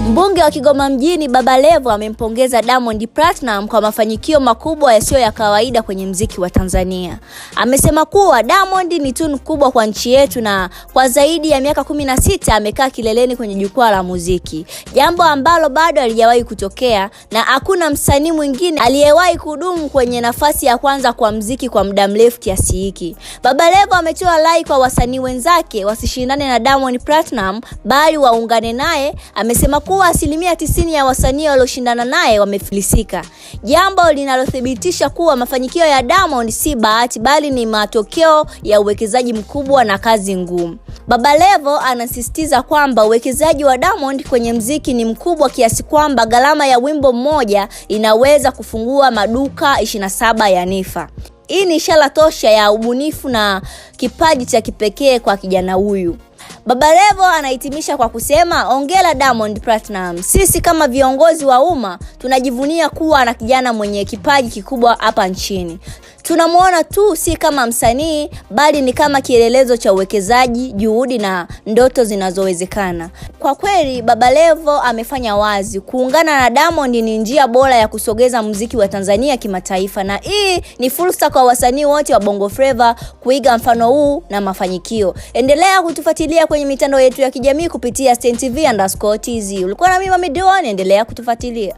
Mbunge wa Kigoma mjini Baba Levo amempongeza Diamond Platnumz kwa mafanikio makubwa yasiyo ya kawaida kwenye muziki wa Tanzania. Amesema kuwa Diamond ni tunu kubwa kwa nchi yetu na kwa zaidi ya miaka 16 amekaa kileleni kwenye jukwaa la muziki. Jambo ambalo bado halijawahi kutokea na hakuna msanii mwingine aliyewahi kudumu kwenye nafasi ya kwanza kwa muziki kwa muda mrefu kiasi hiki. Baba Levo ametoa rai kwa wasanii wenzake wasishindane na Diamond Platnumz bali waungane naye. Amesema kuwa asilimia 90 ya wasanii walioshindana naye wamefilisika, jambo linalothibitisha kuwa mafanikio ya Diamond si bahati bali ni matokeo ya uwekezaji mkubwa na kazi ngumu. Baba Levo anasisitiza kwamba uwekezaji wa Diamond kwenye muziki ni mkubwa kiasi kwamba gharama ya wimbo mmoja inaweza kufungua maduka 27 ya Nifa. Hii ni ishara tosha ya ubunifu na kipaji cha kipekee kwa kijana huyu. Baba Levo anahitimisha kwa kusema, "Hongera Diamond Platnumz. Sisi kama viongozi wa umma tunajivunia kuwa na kijana mwenye kipaji kikubwa hapa nchini. Tunamuona tu si kama msanii bali ni kama kielelezo cha uwekezaji, juhudi na ndoto zinazowezekana." Kwa kweli Baba Levo amefanya wazi kuungana na Diamond ni njia bora ya kusogeza muziki wa Tanzania kimataifa, na hii ni fursa kwa wasanii wote wa Bongo Flava kuiga mfano huu na mafanikio. Endelea kutufuatilia kwenye mitandao yetu ya kijamii kupitia StanTV_TZ. Ulikuwa na mimi Mami Don, endelea kutufuatilia.